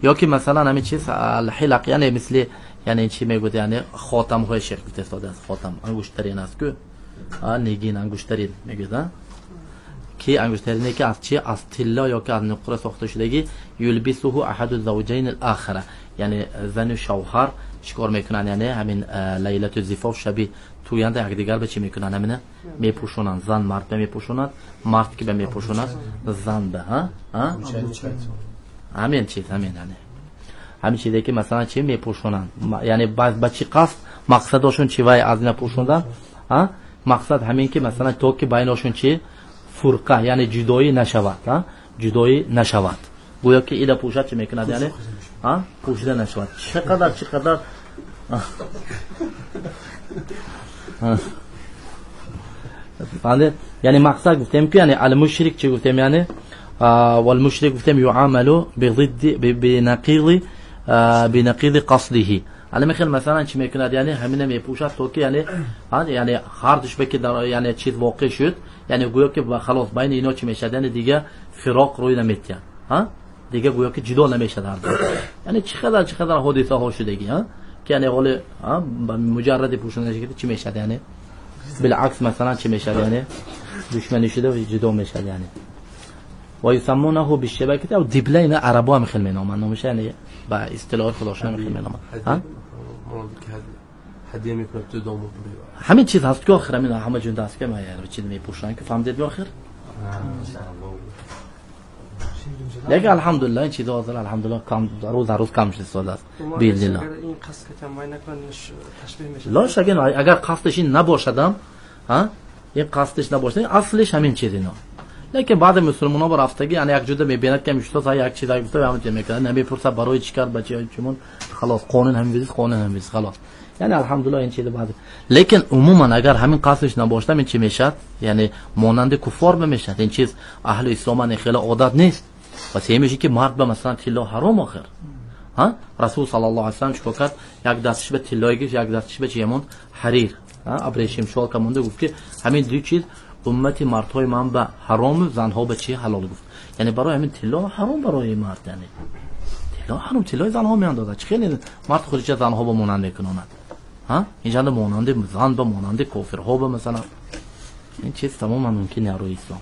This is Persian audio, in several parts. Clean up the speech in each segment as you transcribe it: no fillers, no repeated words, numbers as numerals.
yoki masalan همین چیز الحلق یعنی مثل یعنی چی میگوید یعنی خاتم های شیخ استفاده از خاتم انگشترین است که نگین انگشترین میگوید که انگشترینی که از چی از طلا یا که از نقره ساخته شدگی یلبسه احد الزوجین الاخره یعنی زن و شوهر چیکار میکنن یعنی همین لیلت زفاف شبیه تویند یک دیگر به چی میکنن همین میپوشونن زن مرد به میپوشوند مرد که به میپوشوند زن به همین چیز همین چیزی که مثلا چی میپوشونن یعنی بعض بچی قصد مقصدشون چی وای از اینا پوشوندن مقصد همین که مثلا تو که بینشون چی فرقه یعنی جدایی نشود جدایی نشود گویا که اینا پوشد چی میکند یعنی پوشیده نشود چقدر یعنی مقصد گفتیم که یعنی المشرک چی گفتیم یعنی والمشرك گفتیم يعامل بنقيض قصده على مثل مثلا چی میکند یعنی همین میپوشد تو که یعنی خاردش بکی در یعنی چیز واقع شد یعنی گویا که خلاص بین اینا چی میشد یعنی دیگه فراق روی نمیتیه دیگه گویا که جدا نمیشد یعنی چقدر حادثه ها شدگی که یعنی حال مجرد پوشیدن چی میشد یعنی بالعکس مثلا چی میشد یعنی دشمنی شده و جدا میشد یعنی و یسمونه بالشبکه او دیبلین عربا هم خیلی مینامن نامش یعنی با اصطلاح خداشنا خیلی مینامن هدیه میکنه تو دامو همین چیز هست که آخر همین همه جون دست که ما یعنی چیز میپوشن که فهمیدید به آخر لیکن الحمدلله این چیزا حاضر الحمدلله کم روز کم شده سال است باذن الله این قصد که تمام نکنش تشبیه میشه لا شک اگر قصدش این نباشدم این قصدش نباشه اصلش همین چیز اینا لیکن بعد مسلمان‌ها با رفتگی یعنی یک جوده میبیند که میشته تا یک چیزایی گفته همین چیز میکنه نمیپرسه برای چیکار بچه‌ها چمون خلاص قانون همین خلاص یعنی الحمدلله این چیز بعد لیکن عموما اگر همین قصدش نباشه این چی میشه یعنی مانند کفار بمیشه این چیز اهل اسلام خیلی عادت نیست واسه میشه که مرد به مثلا طلا حرام آخر رسول صلی الله علیه و سلم چیکار کرد یک دستش به طلای گشت یک دستش به چیمون حریر ابریشم شال که مونده گفت که همین دو چیز امتی مردهای من به حرام زنها به چی حلال گفت یعنی برای همین طلا حرام برای مرد یعنی طلا حرام طلای زنها میاندازه خیلی مرد خودش زنها به مانند میکنند اینجا مانند زن به مانند کافرها به مثلا این چیز تماما ممکنه روی اسلام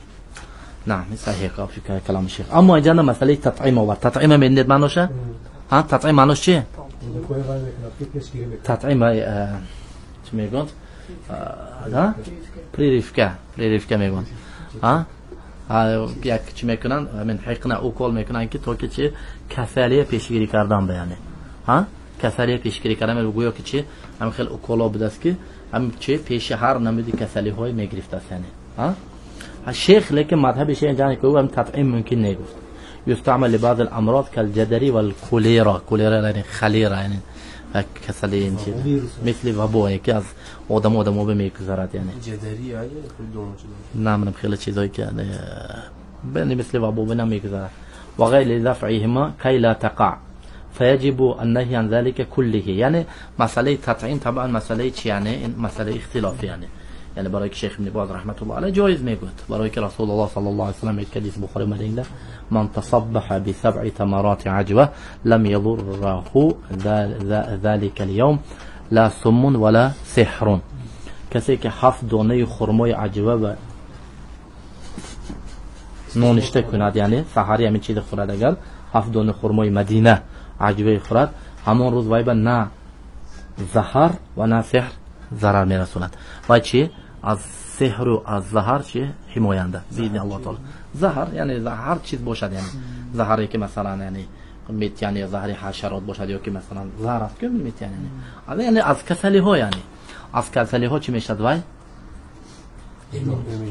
نه صحیح که کلام شیخ اما اینجا مسئله تطعیم و تطعیم من معناشه تطعیم معناش چیه تطعیم چی میگن پریریفکه میگن یک چی میکنن من حقنا او کول میکنن که تو که چی کسالی پیشگیری کردن بیانه کسالی پیشگیری کردن میگویا که چی هم خیلی اوکولا بدست که هم چی پیش هر نمودی کسالی های میگرفت است یعنی الشيخ لكن مذهب الشيخ جاني كوهم تطعيم ممكن نيجوز يستعمل لبعض الأمراض كالجدري والكوليرا يعني خليرة يعني كسلين مثل وبا يعني كاز آدمو بمیگذارد يعني جدري يعني نعم من خلال چیزایی که بني مثل وبا بنمیگذارد وغير لدفعهما كي لا تقع فيجب النهي عن ذلك كله يعني مسألة تطعيم طبعا مسألة يعني مسألة اختلاف يعني برای شیخ ابن باز رحمت الله علیه جایز میگوید برای که رسول الله صلی الله علیه و سلم حدیث بخاری مدینه من تصبح بسبع تمرات عجوه لم يضره ذلك اليوم لا سم ولا سحر کسی که 7 دانه خرمای عجوه و نونشته کند یعنی سحری همین چیز خورد اگر 7 دانه خرمای مدینه عجوه خورد همون روز وای به نه زهر و نه سحر ضرر میرسوند و چی از سحر و از زهر چی حماینده باذن الله تعالی زهر یعنی هر چیز باشد یعنی زهری که مثلا یعنی میت یعنی زهر حشرات باشد یا که مثلا زهر است که میت یعنی از کسلی ها یعنی از کسلی ها چی میشد وای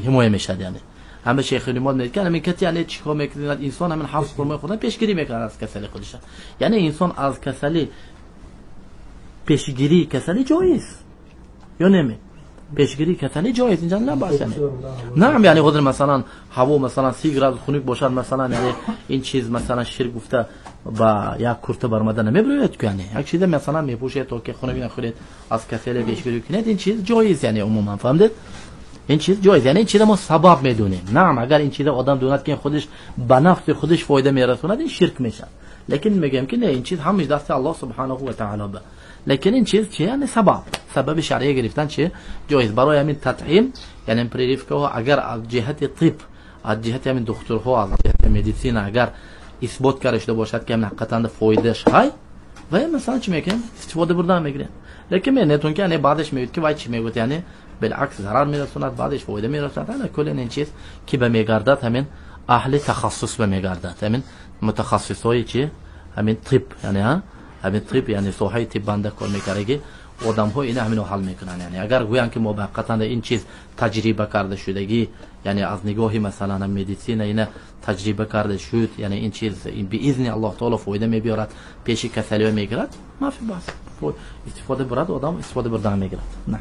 حمایه میشد یعنی همه شیخ نماد میگه میگه یعنی چیکار میکنه انسان همین حفظ فرمای خدا پیشگیری میکنه از کسلی خودش یعنی انسان از کسلی پیشگیری کسلی جایز یا نمی پیشگیری کسلی جایز اینجا نباشه نه یعنی خود مثلا هوا مثلا 30 گراد خنک باشد مثلا یعنی این چیز مثلا شیر گفته با یک کرته برآمده نمیبرید که یعنی یک چیز مثلا میپوشه تو که خنک نخورید از کسلی پیشگیری کنید این چیز جایز یعنی عموما فهمیدید این چیز جایز یعنی این چیز ما سبب میدونیم نه اگر این چیز آدم دوند که خودش به نفع خودش فایده میرسونه این شرک میشه لیکن میگم که نه این چیز همش دست الله سبحانه و تعالی به. لیکن این چیز چیه؟ یعنی سبب شرعی گرفتن چیه؟ جایز برای همین تطعیم، یعنی پریف که اگر از جهت طب، از جهت همین دکترها، از جهت مدیسین اگر اثبات کرده شده باشد که همین حقیقتا فایدهش های و مثلا چی میگن استفاده بردن میگیرن. لیکن نتون که یعنی بعدش میگه که وای چی میگه، یعنی بالعکس ضرر میرسوند، بعدش فایده میرسوند. انا کل این چیز که به میگردد همین اهل تخصص به میگردد، همین متخصصای چی همین طب، یعنی همین طب یعنی ساحه طب بنده کار میکنه، آدم ها این همینو حل میکنن. یعنی اگر گویان که موقتا این چیز تجربه کرده شدگی، یعنی از نگاهی مثلا مدیسین این تجربه کرده شد، یعنی این چیز این به اذن الله تعالی فایده میبرد، پیش کسلی میگیرد، ما فی بس استفاده برد آدم استفاده بردن میگیرد. نه